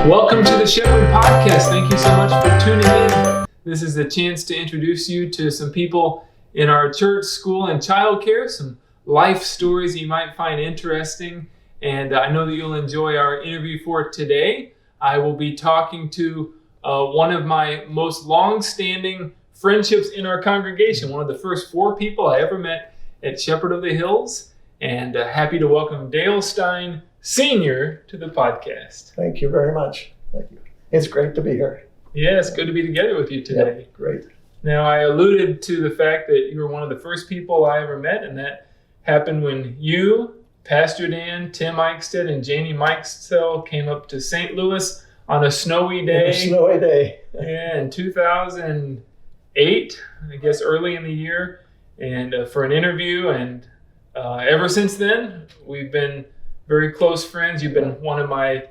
Welcome to the Shepherd Podcast. Thank you so much for tuning in. This is a chance to introduce you to some people in our church, school, and childcare, some life stories you might find interesting. And I know that you'll enjoy our interview for today. I will be talking to one of my most long-standing friendships in our congregation, one of the first 4 people I ever met at Shepherd of the Hills, and happy to welcome Dale Stein Sr. to the podcast. Thank you very much. Thank you. It's great to be here. Yeah, it's good to be together with you today. Yep, great. Now, I alluded to the fact that you were one of the first people I ever met, and that happened when you, Pastor Dan, Tim Eichstead, and Janie Mikesell came up to St. Louis on a snowy day. A snowy day. Yeah, in 2008, I guess early in the year, and for an interview. And ever since then, we've been very close friends. You've been one of my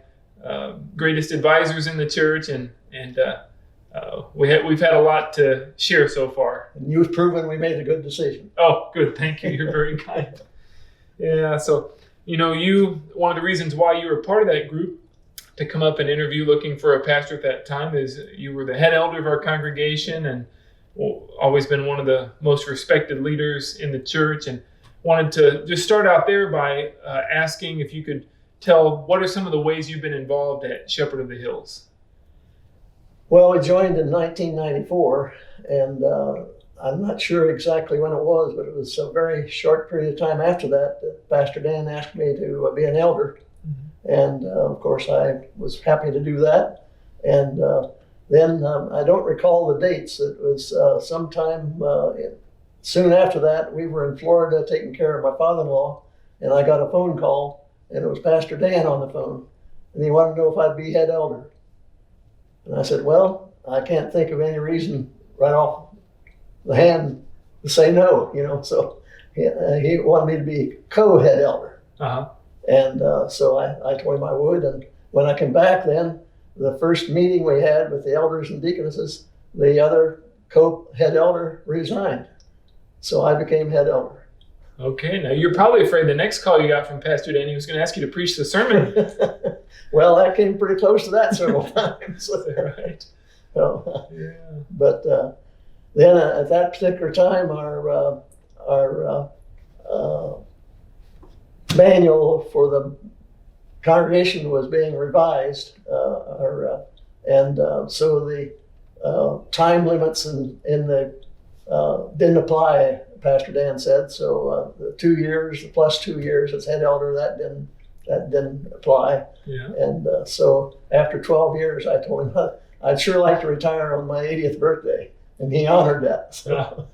greatest advisors in the church, and we've had a lot to share so far. And you've proven we made a good decision. Oh, good. Thank you. You're very kind. Yeah. So, one of the reasons why you were part of that group to come up and interview looking for a pastor at that time is you were the head elder of our congregation and always been one of the most respected leaders in the church, and wanted to just start out there by asking if you could tell what are some of the ways you've been involved at Shepherd of the Hills. Well, we joined in 1994, and I'm not sure exactly when it was, but it was a very short period of time after that Pastor Dan asked me to be an elder. Mm-hmm. And of course, I was happy to do that. And then I don't recall the dates. It was sometime soon after that, we were in Florida taking care of my father-in-law, and I got a phone call, and it was Pastor Dan on the phone, and he wanted to know if I'd be head elder. And I said, well, I can't think of any reason right off the hand to say no, so he wanted me to be co-head elder. Uh-huh. And so I told him I would, and when I came back then, the first meeting we had with the elders and deaconesses, the other co-head elder resigned. So I became head elder. Okay, now you're probably afraid the next call you got from Pastor Dan, he was going to ask you to preach the sermon. Well, that came pretty close to that several times. Is that right? So, yeah. But then at that particular time, our manual for the congregation was being revised, so the time limits in the didn't apply, Pastor Dan said. So the 2 years, the plus 2 years as head elder, that didn't apply. Yeah. And so after 12 years, I told him I'd sure like to retire on my 80th birthday, and he honored that. So.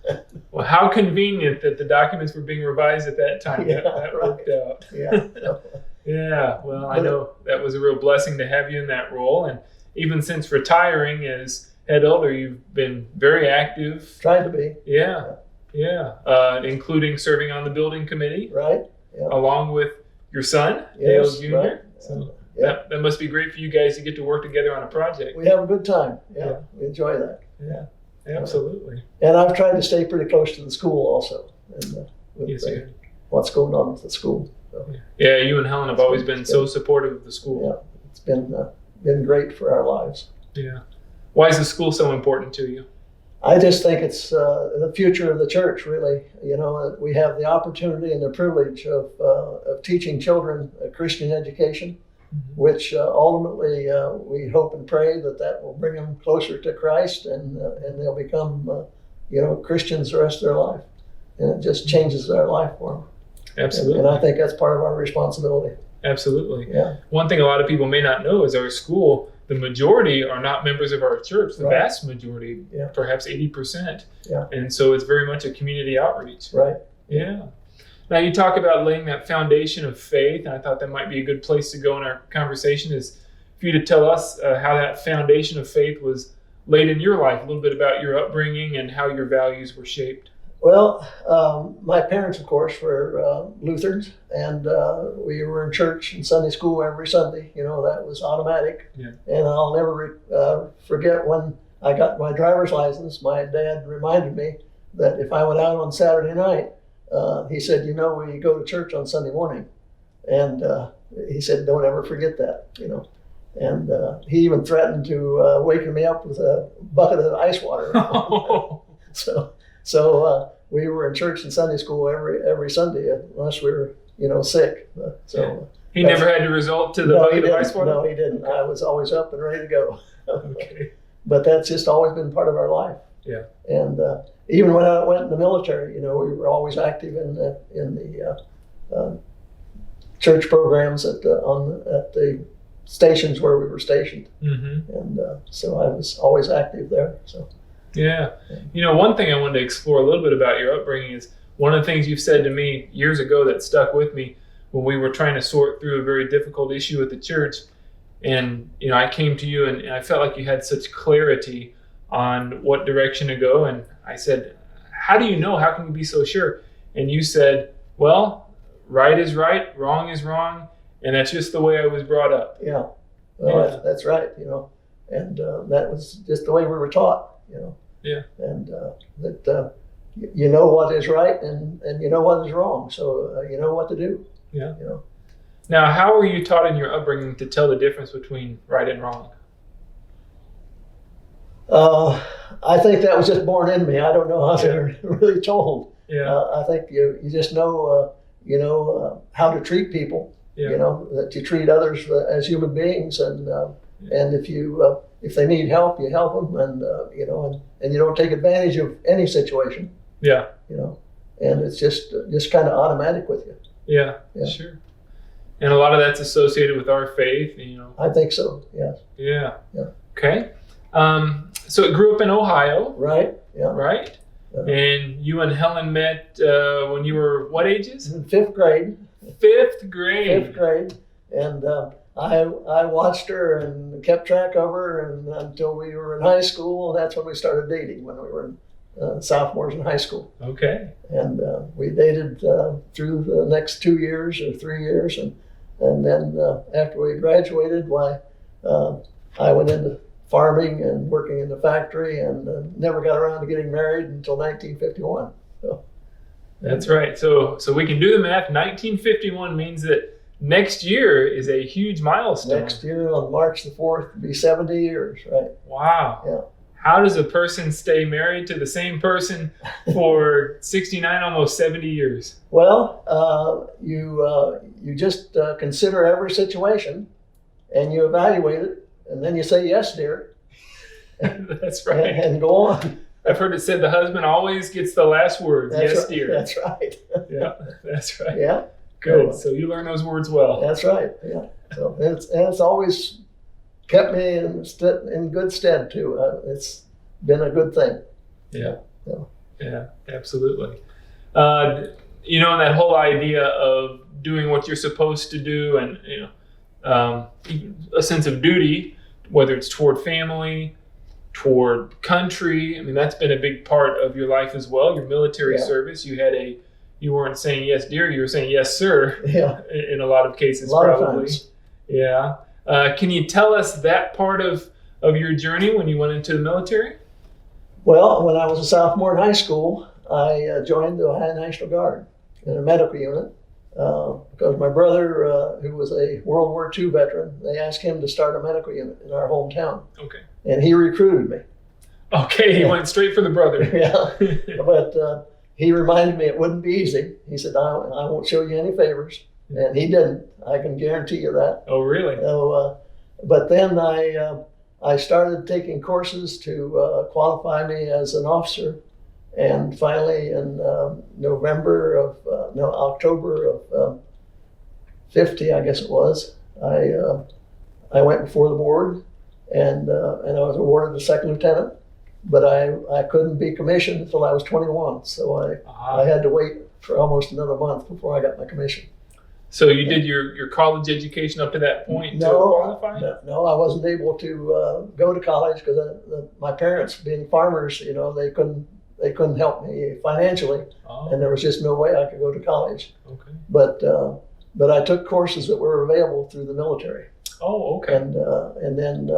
Well, how convenient that the documents were being revised at that time. Yeah, that worked out. Yeah. Yeah. Well, I know that was a real blessing to have you in that role, and even since retiring as head elder, you've been very active. Tried to be. Yeah. Including serving on the building committee. Right. Yeah. Along with your son, yes, Dale Jr. Right. So that must be great for you guys to get to work together on a project. We have a good time. Yeah. We enjoy that. Yeah. Absolutely. And I've tried to stay pretty close to the school also. And, yes, what's going on with the school. So. Yeah, you and Helen have always been so supportive of the school. Yeah, it's been great for our lives. Yeah. Why is the school so important to you? I just think it's the future of the church, really. We have the opportunity and the privilege of teaching children a Christian education, mm-hmm. which ultimately we hope and pray that will bring them closer to Christ, and they'll become Christians the rest of their life. And it just changes their life for them. Absolutely. And I think that's part of our responsibility. Absolutely. Yeah. One thing a lot of people may not know is our school, the majority are not members of our church. The vast majority, perhaps 80%. Yeah. And so it's very much a community outreach. Right. Yeah. Now you talk about laying that foundation of faith, and I thought that might be a good place to go in our conversation is for you to tell us how that foundation of faith was laid in your life, a little bit about your upbringing and how your values were shaped. Well, my parents, of course, were Lutherans, and we were in church and Sunday school every Sunday. That was automatic. Yeah. And I'll never forget when I got my driver's license, my dad reminded me that if I went out on Saturday night, he said, we go to church on Sunday morning. And he said, don't ever forget that, And he even threatened to waken me up with a bucket of ice water. So we were in church and Sunday school every Sunday unless we were, sick. He never had to resort to the bucket of ice water? No, he didn't. I was always up and ready to go. Okay. But that's just always been part of our life. Yeah. And even when I went in the military, we were always active in the church programs at the stations where we were stationed. Mm-hmm. And so I was always active there. So. Yeah. One thing I wanted to explore a little bit about your upbringing is one of the things you've said to me years ago that stuck with me when we were trying to sort through a very difficult issue at the church. And, I came to you and I felt like you had such clarity on what direction to go. And I said, how do you know? How can you be so sure? And you said, well, right is right, wrong is wrong. And that's just the way I was brought up. Yeah. Well, that's right, And that was just the way we were taught, Yeah. And that you know what is right and you know what is wrong. So you know what to do. Yeah. Now, how were you taught in your upbringing to tell the difference between right and wrong? I think that was just born in me. I don't know how they're really told. Yeah. I think you just know how to treat people. Yeah. That you treat others as human beings, and if they need help, you help them, and you don't take advantage of any situation. Yeah. And it's just kind of automatic with you. Yeah. Sure. And a lot of that's associated with our faith, I think so. Yes. Yeah. Yeah. Okay. So it grew up in Ohio. Right. Yeah. Right. And you and Helen met when you were what ages? In fifth grade. Fifth grade. Fifth grade. And I watched her and kept track of her and until we were in high school. And that's when we started dating, when we were sophomores in high school. Okay. And we dated through the next 2 years or 3 years. And then after we graduated, I went into farming and working in the factory and never got around to getting married until 1951. So. That's right. So we can do the math. 1951 means that next year is a huge milestone. Next year on March the 4th will be 70 years, right? Wow. Yeah. How does a person stay married to the same person for 69, almost 70 years? Well, you just consider every situation and you evaluate it, and then you say, yes, dear. That's right. And go on. I've heard it said the husband always gets the last words. That's yes, right. dear. That's right. Yeah, that's right. Yeah. Good. So you learn those words well. That's right. Yeah. So it's always kept me in good stead too. It's been a good thing. Yeah. So. Yeah. Absolutely. That whole idea of doing what you're supposed to do, and a sense of duty, whether it's toward family, toward country. I mean, that's been a big part of your life as well. Your military service. You weren't saying yes, dear. You were saying yes, sir. Yeah. In a lot of cases, a lot probably. Of times. Yeah. Can you tell us that part of your journey when you went into the military? Well, when I was a sophomore in high school, I joined the Ohio National Guard in a medical unit because my brother, who was a World War II veteran, they asked him to start a medical unit in our hometown. Okay. And he recruited me. Okay, he went straight for the brother. Yeah, but he reminded me it wouldn't be easy. He said, I won't show you any favors. And he didn't. I can guarantee you that. Oh, really? So, but then I started taking courses to qualify me as an officer. And finally in October of 50, I guess it was, I went before the board and I was awarded a second lieutenant. But I couldn't be commissioned until I was 21. So I had to wait for almost another month before I got my commission. So you did your college education up to that point to qualify? No, I wasn't able to go to college because my parents, being farmers, they couldn't help me financially, and there was just no way I could go to college. Okay. But I took courses that were available through the military. Oh, okay. And then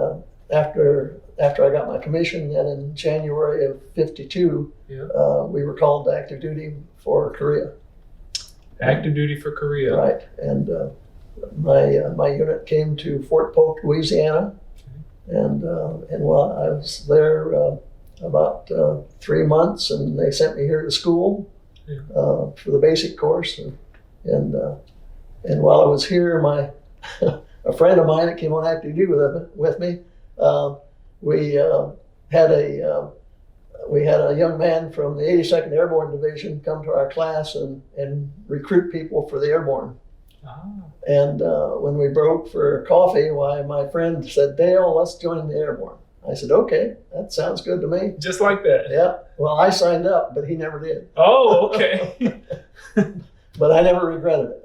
after I got my commission, then in January of 52, we were called to active duty for Korea. Active duty for Korea. Right. And my unit came to Fort Polk, Louisiana, and while I was there about 3 months, and they sent me here to school for the basic course, and while I was here, a friend of mine that came on active duty with me, we had a young man from the 82nd Airborne Division come to our class and recruit people for the airborne. Ah. And when we broke for coffee, my friend said, "Dale, let's join the airborne." I said, "Okay, that sounds good to me." Just like that. Yeah. Well, I signed up, but he never did. Oh, okay. But I never regretted it.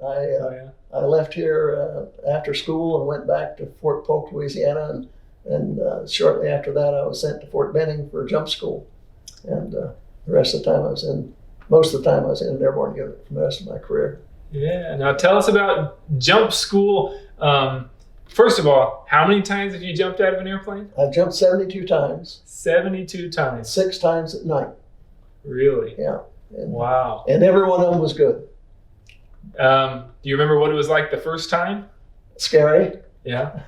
I left here after school and went back to Fort Polk, Louisiana, and shortly after that, I was sent to Fort Benning for jump school. And the rest of the time most of the time I was in an airborne unit for the rest of my career. Yeah. Now tell us about jump school. First of all, how many times have you jumped out of an airplane? I've jumped 72 times. 72 times. 6 times at night. Really? Yeah. Wow. And every one of them was good. Do you remember what it was like the first time? Scary. Yeah.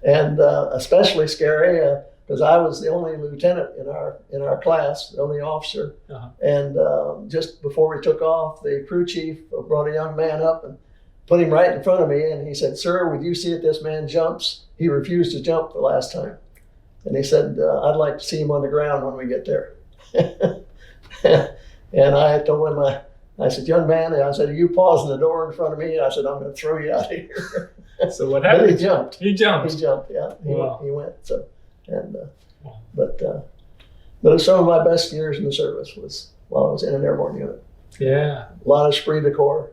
And especially scary because I was the only lieutenant in our class, the only officer. Uh-huh. And just before we took off, the crew chief brought a young man up and put him right in front of me, and he said, "Sir, would you see if this man jumps? He refused to jump the last time." And he said, "I'd like to see him on the ground when we get there." And I told him, I said, "Young man," I said, "are you pausing the door in front of me?" And I said, "I'm going to throw you out of here." So what happened? But he jumped. He jumped. He jumped, yeah. Wow. He went. So, but some of my best years in the service was while I was in an airborne unit. Yeah. A lot of esprit de corps.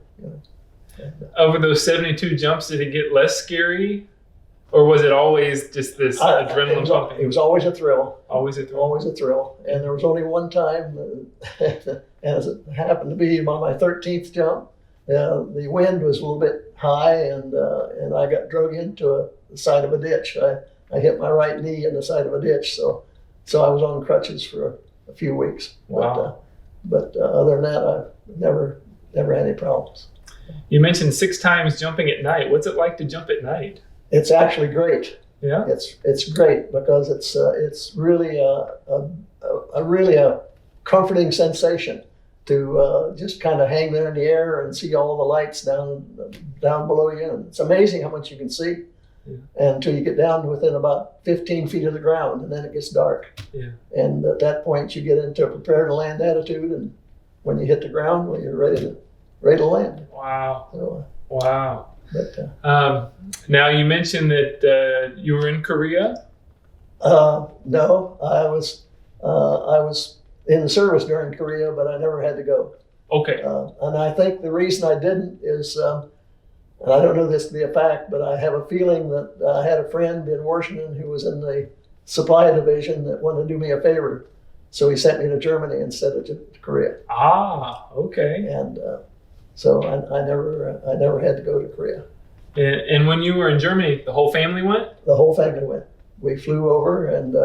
Over those 72 jumps, did it get less scary? Or was it always just this adrenaline pumping? It was always a thrill. Always a thrill? Always a thrill. And there was only one time, as it happened to be on my 13th jump, the wind was a little bit high, and I got drug into the side of a ditch. I hit my right knee in the side of a ditch, so I was on crutches for a few weeks. Wow. But other than that, I've never had any problems. You mentioned 6 times jumping at night. What's it like to jump at night? It's actually great. Yeah. It's great because it's really a comforting sensation to just kind of hang there in the air and see all the lights down below you. And it's amazing how much you can see until you get down to within about 15 feet of the ground, and then it gets dark. Yeah. And at that point, you get into a prepare to land attitude, and when you hit the ground, well, you're ready to land. Wow. So, wow. But, now you mentioned that you were in Korea. No, I was in the service during Korea, but I never had to go. Okay. And I think the reason I didn't is, and I don't know this to be a fact, but I have a feeling that I had a friend in Washington who was in the supply division that wanted to do me a favor, so he sent me to Germany instead of to Korea. Ah, okay. And so I never had to go to Korea. And when you were in Germany, the whole family went? The whole family went. We flew over, and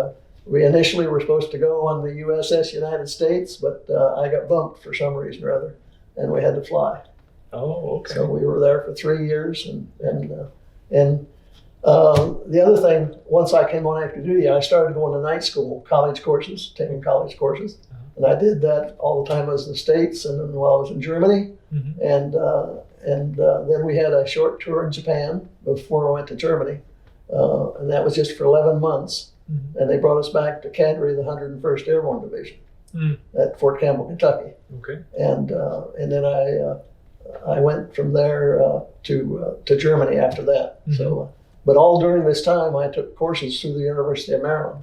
we initially were supposed to go on the USS United States, but I got bumped for some reason or other, and we had to fly. Oh, okay. So we were there for 3 years, and the other thing, once I came on active duty, I started going to night school, taking college courses. And I did that all the time I was in the States, and then while I was in Germany. Mm-hmm. And then we had a short tour in Japan before I went to Germany. And that was just for 11 months. Mm-hmm. And they brought us back to Cadre, the 101st Airborne Division at Fort Campbell, Kentucky. Okay. And then I went from there to Germany after that. Mm-hmm. So, but all during this time, I took courses through the University of Maryland.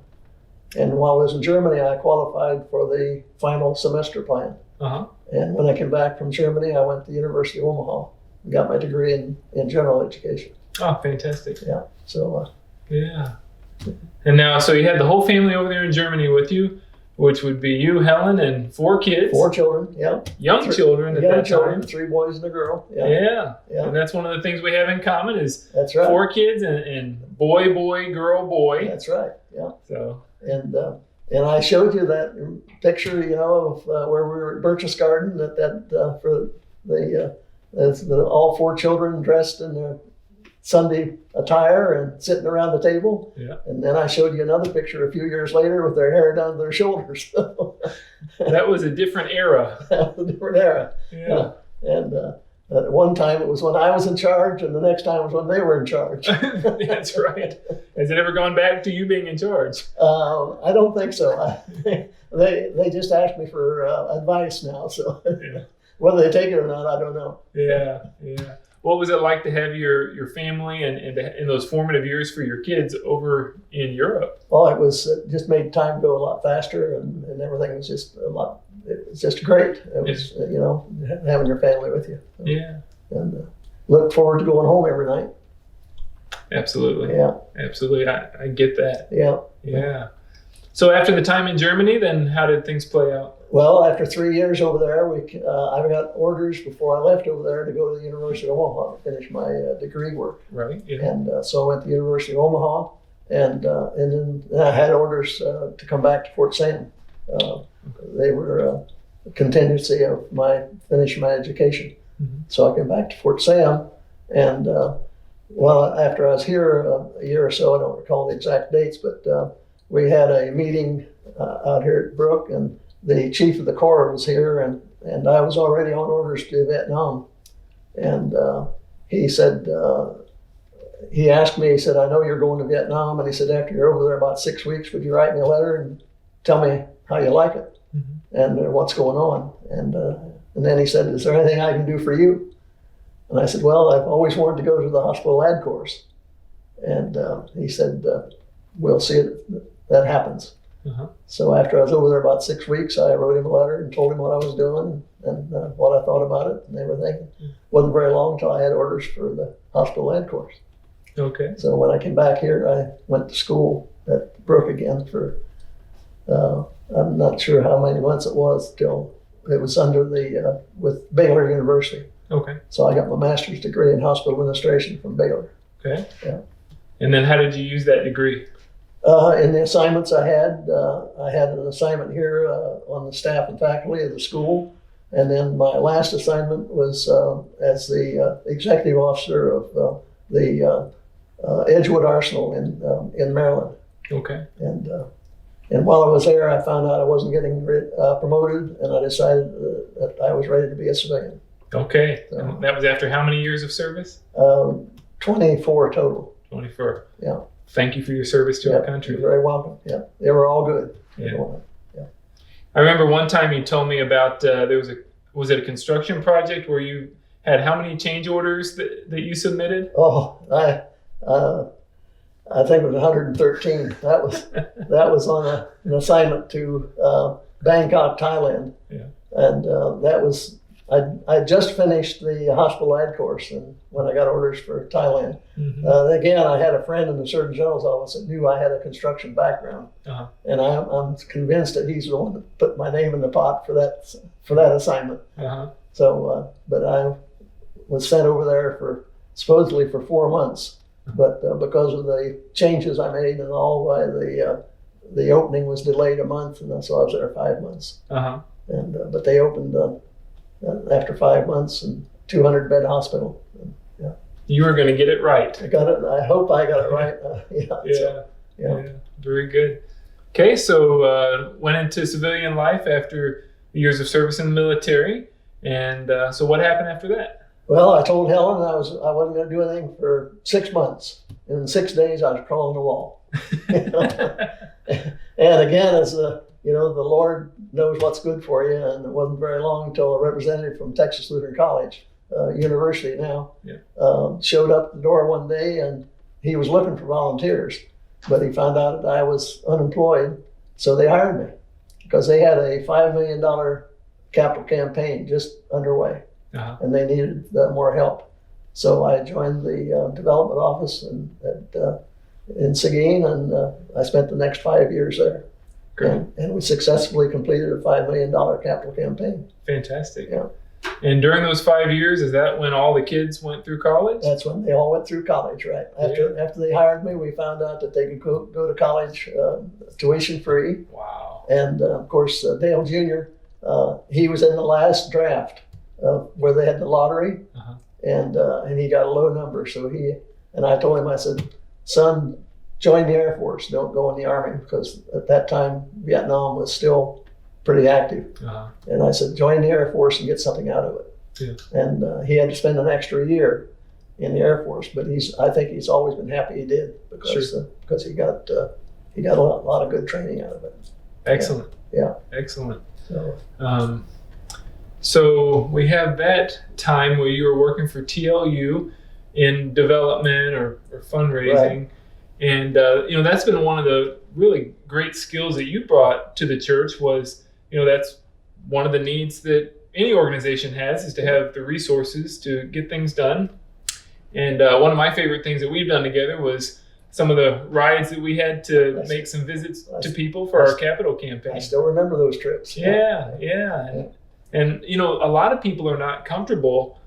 And while I was in Germany, I qualified for the final semester plan. Uh-huh. And when I came back from Germany, I went to the University of Omaha and got my degree in general education. Oh, fantastic. Yeah. So. Yeah. And now, so you had the whole family over there in Germany with you, which would be you, Helen, and 4 kids. 4 children, yeah. Young children at that time. 3 boys and a girl. Yeah. And that's one of the things we have in common is that's right. 4 kids and boy, girl, boy. That's right, yeah. So. And I showed you that picture, of where we were at Birch's Garden, for the all 4 children dressed in Sunday attire and sitting around the table. Yeah. And then I showed you another picture a few years later with their hair down to their shoulders. That was a different era. That was a different era. Yeah. And at one time it was when I was in charge, and the next time was when they were in charge. That's right. Has it ever gone back to you being in charge? I don't think so. They just asked me for advice now. So Yeah. whether they take it or not, I don't know. Yeah. Yeah. What was it like to have your family and in those formative years for your kids over in Europe? Well, it was just made time go a lot faster, and everything was just a lot. It was just great. It was having your family with you. Yeah. And look forward to going home every night. Absolutely. Yeah. Absolutely. I get that. Yeah. Yeah. So after the time in Germany, then how did things play out? Well, after 3 years over there, I got orders before I left over there to go to the University of Omaha to finish my degree work. Right. Yeah. And so I went to the University of Omaha, and then I had orders to come back to Fort Sam. They were a contingency of finishing my education. Mm-hmm. So I came back to Fort Sam, and after I was here a year or so, I don't recall the exact dates, but we had a meeting out here at Brook, and the chief of the Corps was here, and I was already on orders to Vietnam. And he said, he asked me, he said, I know you're going to Vietnam. And he said, after you're over there about 6 weeks, would you write me a letter and tell me how you like it and what's going on? And then he said, is there anything I can do for you? And I said, well, I've always wanted to go to the hospital ad course. And he said, we'll see if that happens. Uh-huh. So after I was over there about 6 weeks, I wrote him a letter and told him what I was doing and what I thought about it and everything. Wasn't very long until I had orders for the hospital ad course. Okay. So when I came back here, I went to school at Brook again for, I'm not sure how many months it was till it was under with Baylor University. Okay. So I got my master's degree in hospital administration from Baylor. Okay. Yeah. And then how did you use that degree? In the assignments I had an assignment here on the staff and faculty of the school. And then my last assignment was as the executive officer of the Edgewood Arsenal in Maryland. Okay. And while I was there, I found out I wasn't getting promoted, and I decided that I was ready to be a civilian. Okay. So, And that was after how many years of service? 24 total. 24. Yeah. Thank you for your service to our country. You're very welcome. Yeah, they were all good. Yeah. I remember one time you told me about was it a construction project where you had how many change orders that you submitted? Oh, I think it was 113. That was on an assignment to Bangkok, Thailand. Yeah. And that was I just finished the hospital ad course, and when I got orders for Thailand, again I had a friend in the Surgeon General's office that knew I had a construction background, and I'm convinced that he's the one that put my name in the pot for that assignment. So, but I was sent over there supposedly for 4 months, but because of the changes I made and all, why the opening was delayed a month, and so I was there 5 months. And but they opened after 5 months and 200-bed hospital. Yeah. You were going to get it right. I got it. I hope I got it right. Yeah. Very good. Okay, so went into civilian life after years of service in the military, and so what happened after that? Well, I told Helen I wasn't going to do anything for 6 months. And in 6 days, I was crawling the wall. And again, as the Lord knows what's good for you, and it wasn't very long until a representative from Texas Lutheran College, university now, showed up at the door one day, and he was looking for volunteers, but he found out that I was unemployed, so they hired me because they had a $5 million capital campaign just underway, and they needed more help. So I joined the development office in Seguin, and I spent the next 5 years there. And we successfully completed a $5 million capital campaign. Fantastic. Yeah. And during those 5 years, is that when all the kids went through college? That's when they all went through college, right? After they hired me, we found out that they could go to college tuition free. Wow. And of course, Dale Jr., he was in the last draft where they had the lottery, and he got a low number. So And I told him, I said, son, join the Air Force. Don't go in the Army, because at that time Vietnam was still pretty active. And I said, join the Air Force and get something out of it. Yeah. And he had to spend an extra year in the Air Force, but I think he's always been happy he did, because he got a lot of good training out of it. Excellent. Yeah. Excellent. So we have that time where you were working for TLU in development or fundraising. Right. And, that's been one of the really great skills that you brought to the church was, that's one of the needs that any organization has, is to have the resources to get things done. And one of my favorite things that we've done together was some of the rides that we had to make some visits to people for our capital campaign. I still remember those trips. Yeah. And a lot of people are not comfortable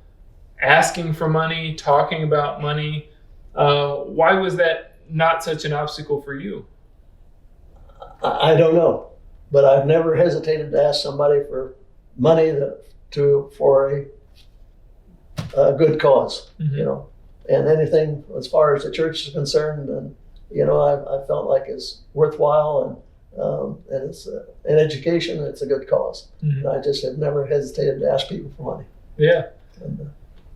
asking for money, talking about money. Why was that not such an obstacle for you? I don't know, but I've never hesitated to ask somebody for money for a good cause, and anything as far as the church is concerned, and I felt like it's worthwhile, and it's in education, it's a good cause. And I just have never hesitated to ask people for money. Yeah. And,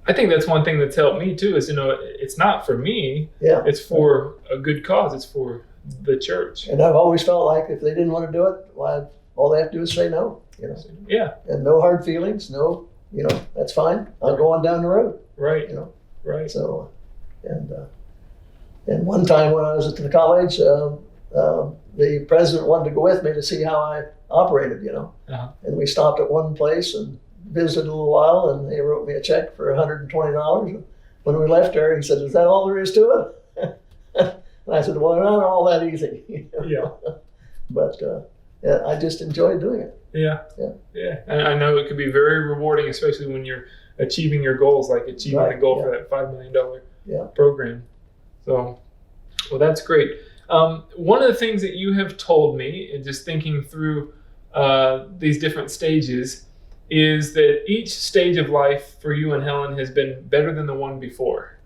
I think that's one thing that's helped me too, is, it's not for me, it's for a good cause, it's for the church. And I've always felt like if they didn't want to do it, well, all they have to do is say no, Yeah. And no hard feelings, no, that's fine. I'll go on down the road. Right. Right. So, and one time when I was at the college, the president wanted to go with me to see how I operated, and we stopped at one place and visited a little while, and they wrote me a check for $120. When we left there, he said, "Is that all there is to it?" And I said, "Well, not all that easy." Yeah. But I just enjoyed doing it. Yeah. And I know it could be very rewarding, especially when you're achieving your goals, like achieving the goal for that $5 million program. So, well, that's great. One of the things that you have told me, and just thinking through these different stages, is that each stage of life for you and Helen has been better than the one before,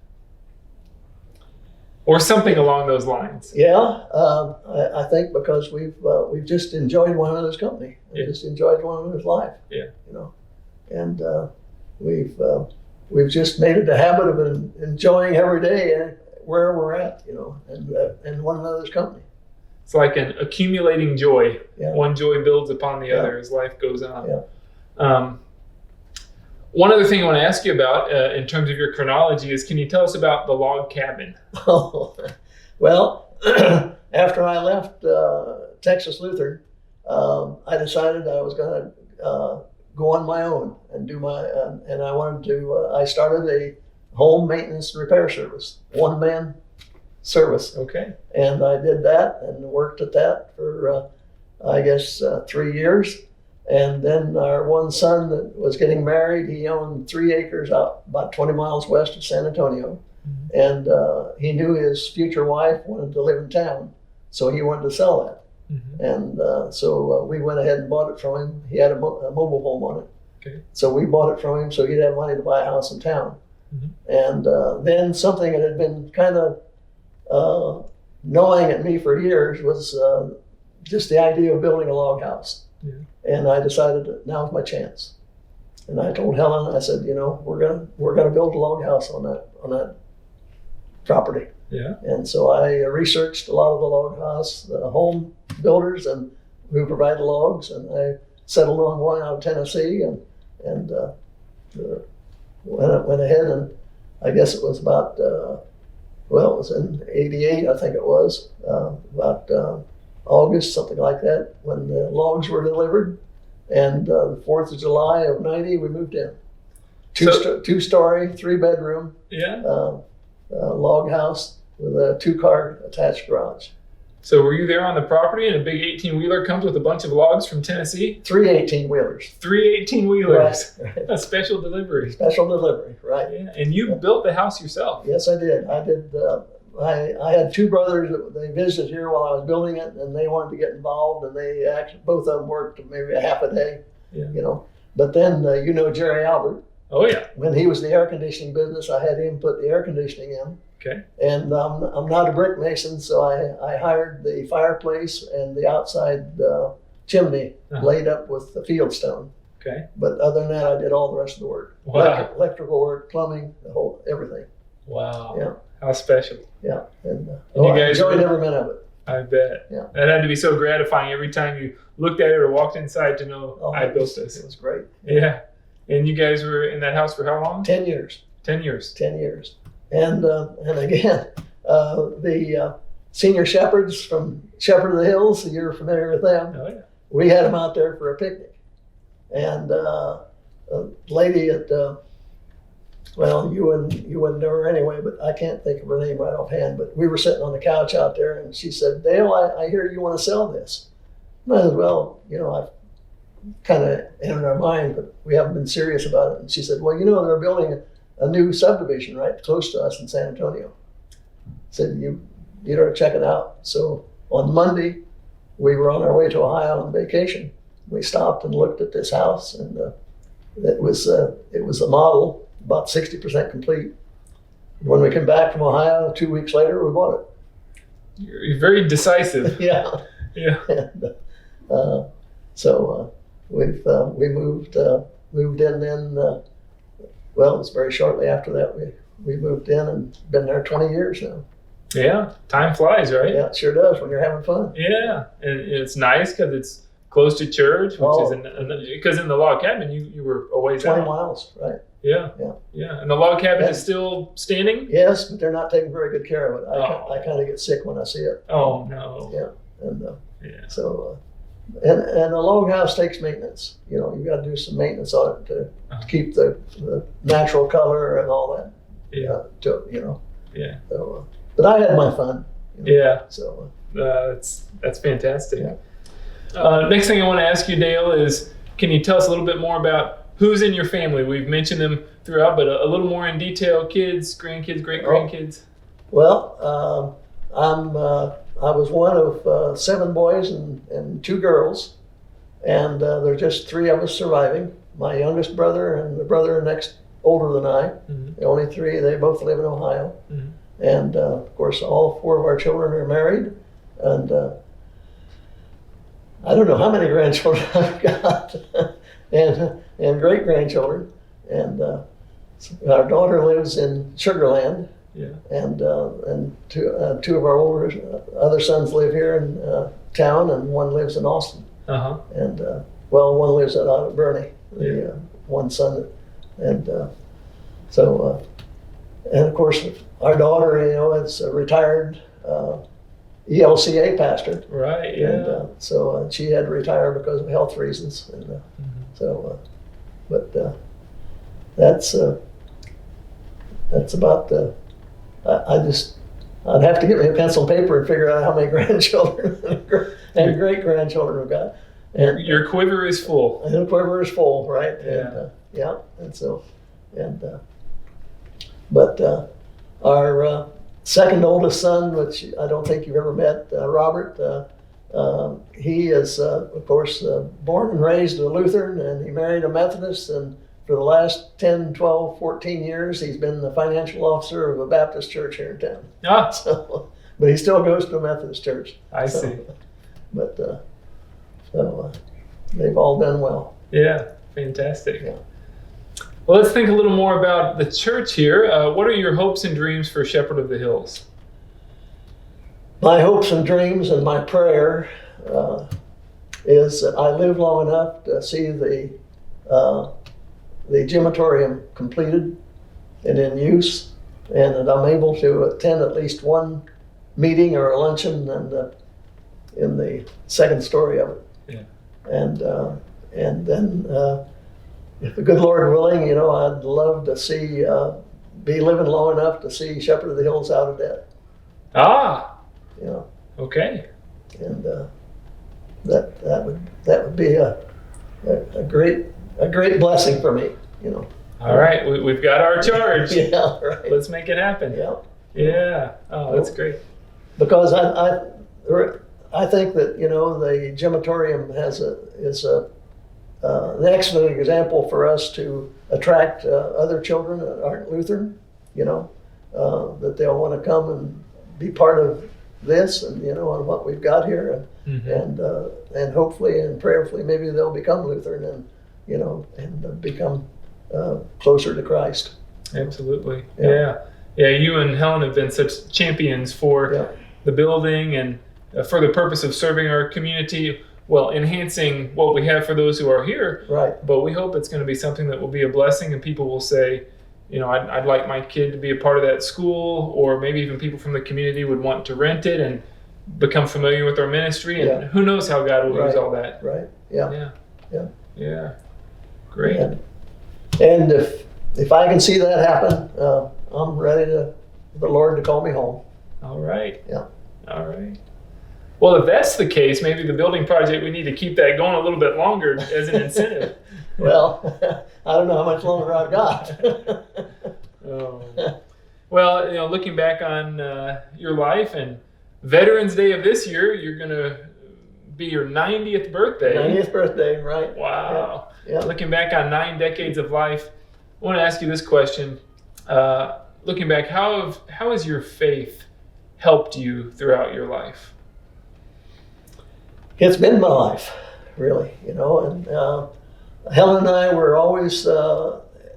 or something along those lines. Yeah, I think because we've just enjoyed one another's company, just enjoyed one another's life. Yeah, and we've just made it a habit of enjoying every day where we're at, and one another's company. It's like an accumulating joy. Yeah. One joy builds upon the other as life goes on. Yeah. One other thing I want to ask you about in terms of your chronology is, can you tell us about the log cabin? Oh, well, after I left Texas Lutheran, I decided I was going to go on my own and do and I wanted to, I started a home maintenance and repair service, one-man service. Okay. And I did that and worked at that for, 3 years. And then our one son that was getting married, he owned 3 acres out about 20 miles west of San Antonio. And he knew his future wife wanted to live in town, so he wanted to sell that. And so we went ahead and bought it from him. He had a mobile home on it. Okay. So we bought it from him so he'd have money to buy a house in town. And then something that had been kind of gnawing at me for years was just the idea of building a log house. Yeah. And I decided that now's my chance. And I told Helen, I said, we're gonna build a log house on that property. Yeah. And so I researched a lot of the log house, the home builders and who provide the logs, and I settled on one out of Tennessee, and went ahead, and I guess it was about it was in '88, I think it was about August, something like that, when the logs were delivered, and the 4th of July of '90 we moved in. Two-story, 3-bedroom log house with a 2-car attached garage. So were you there on the property and a big 18-wheeler comes with a bunch of logs from Tennessee? 3 18-wheelers. 3 18-wheelers. Right. A special delivery. Special delivery, right. Yeah. And you built the house yourself. Yes, I did. I had 2 brothers that they visited here while I was building it, and they wanted to get involved, and they actually, both of them worked maybe a half a day, But then, Jerry Albert. Oh, yeah. When he was in the air conditioning business, I had him put the air conditioning in. Okay. And I'm not a brick mason, so I hired the fireplace and the outside chimney laid up with the field stone. Okay. But other than that, I did all the rest of the work. Wow. Electrical work, plumbing, everything. Wow. Yeah. How special. Yeah. And you I guys enjoyed every minute of it. I bet. Yeah. That had to be so gratifying every time you looked at it or walked inside to know I built this. It was great. Yeah. And you guys were in that house for how long? 10 years. 10 years. 10 years. And again, the senior shepherds from Shepherd of the Hills, you're familiar with them. Oh, yeah. We had them out there for a picnic. And a lady at, well, you wouldn't know her anyway, but I can't think of her name right offhand, but we were sitting on the couch out there and she said, Dale, I hear you want to sell this. And I said, well, I've kind of entered our mind, but we haven't been serious about it. And she said, well, they're building a new subdivision right close to us in San Antonio. I said, you ought to check it out. So on Monday, we were on our way to Ohio on vacation. We stopped and looked at this house, and it was a model, about 60% complete. When we came back from Ohio 2 weeks later, we bought it. You're very decisive. Yeah. Yeah. And, so we moved in then. Well, it was very shortly after that we moved in and been there 20 years now. Yeah, time flies, right? Yeah, it sure does when you're having fun. Yeah, and it's nice because it's close to church, which is because in the log cabin you were a ways 20 out. miles, right? Yeah. And the log cabin is still standing? Yes, but they're not taking very good care of it. Oh. I kind of get sick when I see it. Oh, no. Yeah, and Yeah. so and a log house takes maintenance. You've got to do some maintenance on it to keep the natural color and all that. Yeah. Yeah. So, but I had my fun. Yeah. So that's fantastic. Yeah. Next thing I want to ask you, Dale, is can you tell us a little bit more about who's in your family? We've mentioned them throughout, but a little more in detail. Kids, grandkids, great-grandkids. Well, I was one of 7 boys and 2 girls, and there's just 3 of us surviving. My youngest brother and the brother next older than I. Mm-hmm. The only 3, they both live in Ohio. Mm-hmm. And of course, all 4 of our children are married, and I don't know how many grandchildren I've got, and great grandchildren. And our daughter lives in Sugar Land. Yeah. And 2 of our other sons live here in town, and one lives in Austin. And one lives out of Bernie. One son, and so and of course our daughter, is a retired ELCA pastor. Right. Yeah. And so she had to retire because of health reasons, and so but that's about I'd have to get me a pencil and paper and figure out how many grandchildren and great grandchildren we've got. And your quiver is full. And the quiver is full, right? Yeah. And so, but our second oldest son, which I don't think you've ever met, Robert, he is, of course, born and raised a Lutheran, and he married a Methodist, and for the last 10, 12, 14 years, he's been the financial officer of a Baptist church here in town. So, but he still goes to a Methodist church. I see. But so they've all done well. Yeah, fantastic. Yeah. Well, let's think a little more about the church here. What are your hopes and dreams for Shepherd of the Hills? My hopes and dreams and my prayer is that I live long enough to see the Gematorium completed and in use, and that I'm able to attend at least one meeting or a luncheon in the second story of it. Yeah. And then, if the good Lord willing, I'd love to see, be living long enough to see Shepherd of the Hills out of debt. Okay. And that would be a great blessing for me, All right, we've got our charge. Yeah, right. Let's make it happen. Yeah. Yeah. Oh, that's great. Because I think that the Gematorium is an excellent example for us to attract other children that aren't Lutheran, that they'll want to come and be part of this and, on what we've got here. And hopefully and prayerfully, maybe they'll become Lutheran and become closer to Christ. Absolutely. Yeah. You and Helen have been such champions for the building and for the purpose of serving our community, enhancing what we have for those who are here. Right. But we hope it's going to be something that will be a blessing, and people will say, I'd like my kid to be a part of that school, or maybe even people from the community would want to rent it and become familiar with our ministry. And who knows how God will use all that. Right. Yeah. Great. And if I can see that happen, I'm ready for the Lord to call me home. All right. Yeah. All right. Well, if that's the case, maybe the building project, we need to keep that going a little bit longer as an incentive. Well, I don't know how much longer I've got. Well, looking back on your life and Veterans Day of this year, you're going to be your 90th birthday. 90th birthday, right. Wow. Yeah. Looking back on 9 decades of life, I want to ask you this question. Looking back, how has your faith helped you throughout your life? It's been my life, really, and Helen and I were always,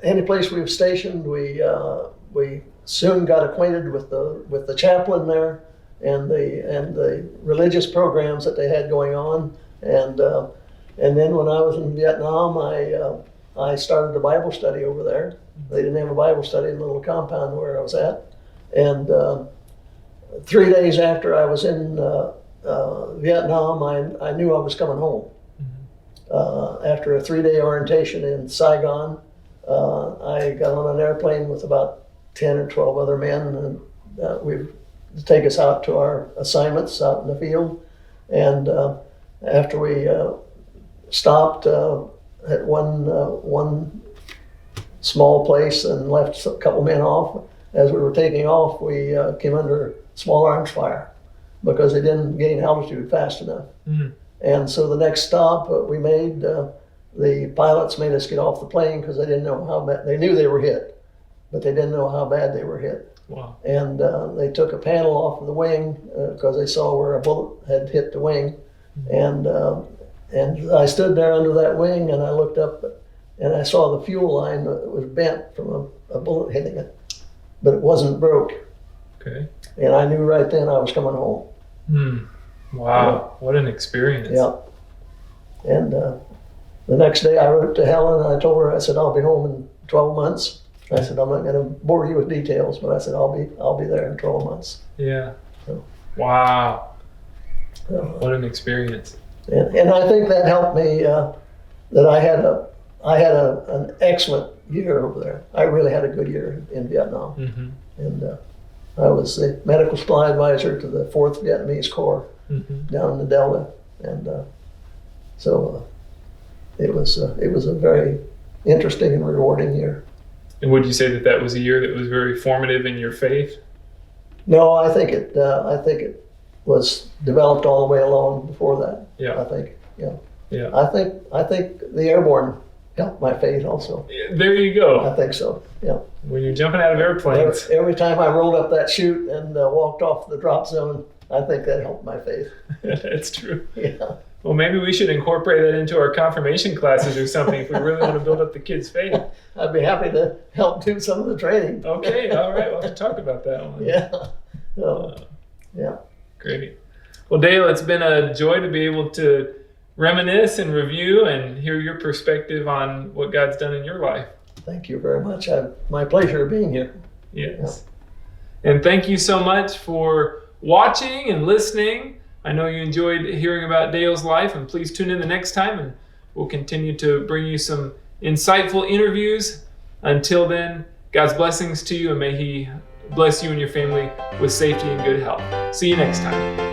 any place we were stationed, we soon got acquainted with the chaplain there and the religious programs that they had going on, and then when I was in Vietnam, I started a Bible study over there. They didn't have a Bible study in the little compound where I was at, and 3 days after I was in Vietnam, I knew I was coming home. After a 3-day orientation in Saigon, I got on an airplane with about 10 or 12 other men, and we take us out to our assignments out in the field. And after we stopped at one small place and left a couple men off, as we were taking off, we came under small arms fire because they didn't gain altitude fast enough. And so the next stop we made, the pilots made us get off the plane because they didn't know how bad. They knew they were hit, but they didn't know how bad they were hit. Wow. And they took a panel off of the wing because they saw where a bullet had hit the wing. And I stood there under that wing, and I looked up and I saw the fuel line that was bent from a bullet hitting it, but it wasn't broke. Okay. And I knew right then I was coming home. Wow, what an experience. Yeah. And the next day I wrote to Helen and I told her, I said, I'll be home in 12 months. I said, I'm not going to bore you with details, but I said, I'll be there in 12 months. Yeah. So, wow. What an experience. And I think that helped me, that I had an excellent year over there. I really had a good year in Vietnam. And I was the medical supply advisor to the 4th Vietnamese Corps down in the Delta. And so it was a very interesting and rewarding year. And would you say that was a year that was very formative in your faith? No, I think it was developed all the way along before that. Yeah. I think. Yeah. Yeah. I think the airborne helped my faith also. There you go. I think so. Yeah. When you're jumping out of airplanes. Every time I rolled up that chute and walked off the drop zone, I think that helped my faith. That's true. Yeah. Well, maybe we should incorporate that into our confirmation classes or something if we really want to build up the kids' faith. I'd be happy to help do some of the training. Okay, all right. We'll have to talk about that one. Yeah. Yeah. Great. Well, Dale, it's been a joy to be able to reminisce and review and hear your perspective on what God's done in your life. Thank you very much. My pleasure being here. Yes. Yeah. And thank you so much for watching and listening. I know you enjoyed hearing about Dale's life, and please tune in the next time, and we'll continue to bring you some insightful interviews. Until then, God's blessings to you, and may He bless you and your family with safety and good health. See you next time.